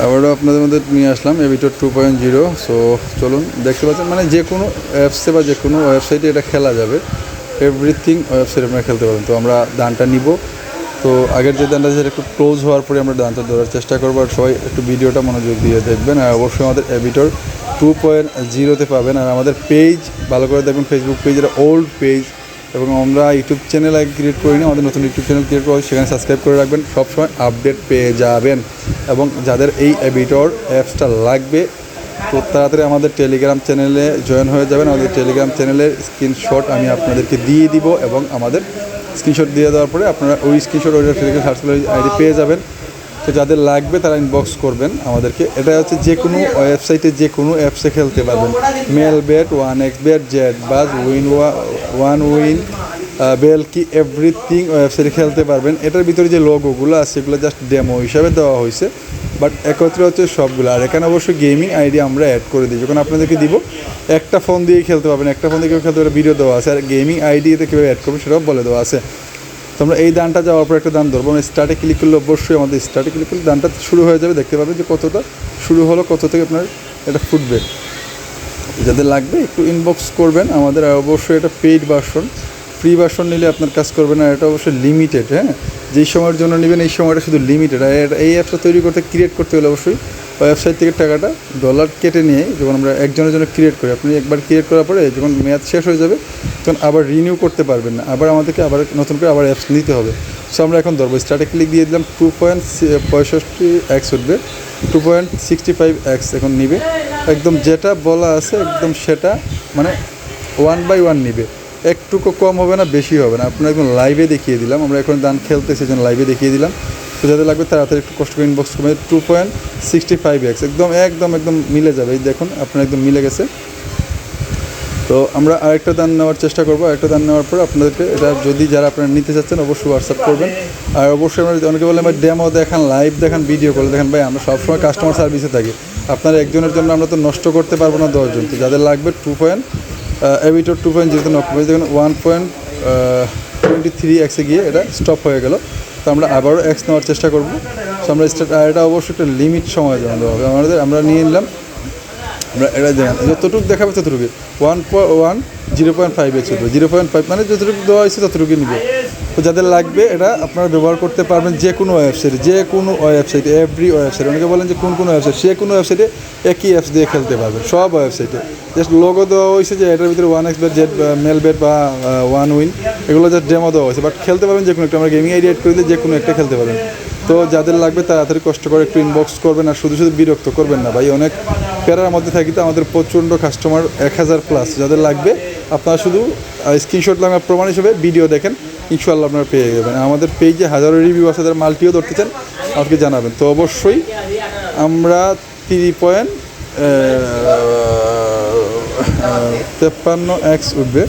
আবারও আপনাদের মধ্যে নিয়ে আসলাম এভিটর 2.0। সো চলুন, দেখতে পাচ্ছেন মানে যে কোনো অ্যাপসে বা যে কোনো ওয়েবসাইটে এটা খেলা যাবে। এভরিথিং ওয়েবসাইটে আপনারা খেলতে পারবেন। তো আমরা দানটা নিব। তো আগের যে দানটা সেটা একটু ক্লোজ হওয়ার পরে আমরা দানটা ধরার চেষ্টা করবো। আর সবাই একটু ভিডিওটা মনোযোগ দিয়ে দেখবেন। আর অবশ্যই আমাদের এভিটর 2.0-তে পাবেন। আর আমাদের পেজ ভালো করে দেখবেন, ফেসবুক পেজ এটা ওল্ড পেজ, এবং আমরা ইউটিউব চ্যানেল ক্রিয়েট করিনি, আমাদের নতুন ইউটিউব চ্যানেল ক্রিয়েট করি, সেখানে সাবস্ক্রাইব করে রাখবেন, সবসময় আপডেট পেয়ে যাবেন। এবং যাদের এই এভিটর অ্যাপসটা লাগবে তো তাড়াতাড়ি আমাদের টেলিগ্রাম চ্যানেলে জয়েন হয়ে যাবেন। আমাদের টেলিগ্রাম চ্যানেলের স্ক্রিনশট আমি আপনাদেরকে দিয়ে দিব, এবং আমাদের স্ক্রিনশট দিয়ে দেওয়ার পরে আপনারা ওই স্ক্রিনশট ওই টেলিগ্রাম সার্চ আইডি পেয়ে যাবেন। তো যাদের লাগবে তারা ইনবক্স করবেন আমাদেরকে। এটা হচ্ছে যে কোনো ওয়েবসাইটে যে কোনো অ্যাপসে খেলতে পারবেন। Melbet, 1xBet, Jeetbuzz, one win, বেলকি, এভরিথিং ওয়েবসাইটে খেলতে পারবেন। এটার ভিতরে যে লোগোগুলো আছে সেগুলো জাস্ট ডেমো হিসাবে দেওয়া হয়েছে, বাট একত্রে হচ্ছে সবগুলো। আর এখানে অবশ্যই গেমিং আইডি আমরা অ্যাড করে দিই, যখন আপনাদেরকে দিব একটা ফোন দিয়ে খেলতে পারবেন, একটা ফোন দিয়ে খেলতে পারবেন, ভিডিও দেওয়া আছে। আর গেমিং আইডি এতে কীভাবে অ্যাড করবেন সেটাও বলে দেওয়া আছে। তো আমরা এই দানটা যাওয়ার পর একটা দান ধরবো, আমরা স্টার্টে ক্লিক করলে অবশ্যই আমাদের স্টার্টে ক্লিক করলে দানটা শুরু হয়ে যাবে। দেখতে পাবেন যে কতটা শুরু হলো, কত থেকে আপনার এটা ফুটবে। যাদের লাগবে একটু ইনবক্স করবেন আমাদের। আর অবশ্যই এটা পেইড ভার্সন, ফ্রি ভার্সন নিলে আপনার কাজ করবে না। এটা অবশ্যই লিমিটেড, হ্যাঁ, যেই সময়ের জন্য নেবেন এই সময়টা শুধু লিমিটেড। আর এই অ্যাপটা তৈরি করতে, ক্রিয়েট করতে হলে অবশ্যই ওয়েবসাইট থেকে টাকাটা ডলার কেটে নিয়ে যখন আমরা একজনের জন্য ক্রিয়েট করি, আপনি একবার ক্রিয়েট করার পরে যখন মেয়াদ শেষ হয়ে যাবে তখন আবার রিনিউ করতে পারবেন না, আবার আমাদেরকে আবার নতুন করে আবার অ্যাপস নিতে হবে। সো আমরা এখন ধরবো, স্টার্টে ক্লিক দিয়ে দিলাম, 2.65x উঠবে, 2.65x এখন নিবে। একদম যেটা বলা আছে একদম সেটা, মানে 1/1 নিবে, একটুকু কম হবে না, বেশি হবে না। আপনার একদম লাইভে দেখিয়ে দিলাম, আমরা এখন দান খেলতেছি যেন লাইভে দেখিয়ে দিলাম। তো যাদের লাগবে তাড়াতাড়ি একটু কষ্ট করে ইনবক্স করবেন। 2.65x একদম একদম একদম মিলে যাবে। এই দেখুন আপনার একদম মিলে গেছে। তো আমরা আরেকটা দান নেওয়ার চেষ্টা করবো। আরেকটা দান নেওয়ার পর আপনাদেরকে এটা যদি যারা আপনারা নিতে চাচ্ছেন অবশ্যই হোয়াটসঅ্যাপ করবেন। আর অবশ্যই আমরা অনেকে বলে ভাই ডেমো দেখান, লাইভ দেখান, ভিডিও করে দেখান। ভাই আমরা সবসময় কাস্টমার সার্ভিসে থাকি, আপনার একজনের জন্য আমরা তো নষ্ট করতে পারবো না 10 জন। তো যাদের লাগবে এভিটর 2.0 নক করে দেখুন 1.23x গিয়ে এটা স্টপ হয়ে গেল। তো আমরা আবারও এক্স নেওয়ার চেষ্টা করবো। তো আমরা এটা অবশ্যই একটা লিমিট সময় দেওয়া হবে আমাদের। আমরা নিয়ে নিলাম, আমরা এটা দেখেন যতটুকু দেখাবে ততটুকু 0.5x উঠবে, 0.5 মানে যতটুকু দেওয়া হয়েছে ততটুকু নিবে। তো যাদের লাগবে এটা আপনারা ব্যবহার করতে পারবেন যে কোনো ওয়েবসাইটে, যে কোনো ওয়েবসাইটে, এভরি ওয়েবসাইট। অনেকে বলেন যে কোন ওয়েবসাইট, সে কোনো ওয়েবসাইটে একই অ্যাপস দিয়ে খেলতে পারবেন, সব ওয়েবসাইটে। জাস্ট লোগো দেওয়া হয়েছে যে এটার ভিতরে 1xBet, মেলবেট বা ওয়ান উইন, এগুলো জাস্ট ডেমো দেওয়া হয়েছে, বাট খেলতে পারবেন যে কোনো একটা। আমরা গেমিং আইডি অ্যাড করে দিলে যে কোনো একটা খেলতে পারবেন। তো যাদের লাগবে তাড়াতাড়ি কষ্ট করে একটু ইনবক্স করবেন। আর শুধু শুধু বিরক্ত করবেন না ভাই, অনেক প্যারার মধ্যে থাকি তো, আমাদের প্রচণ্ড কাস্টমার 1000+। যাদের লাগবে আপনারা শুধু স্ক্রিনশট লাগবে প্রমাণ হিসেবে ভিডিও দেখেন, ইনশাআল্লাহ আপনারা পেয়ে যাবেন। আমাদের পেজে হাজারো রিভিউ আছে, যারা মাল্টিও ধরতে চান আমাকে জানাবেন। তো অবশ্যই আমরা 3.53x উঠবে,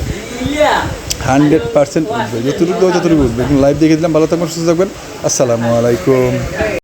100% উঠবে, যতটুকু উঠবে। লাইভ দেখে দিলাম। ভালো থাকবেন, সুস্থ থাকবেন। আসসালামু আলাইকুম।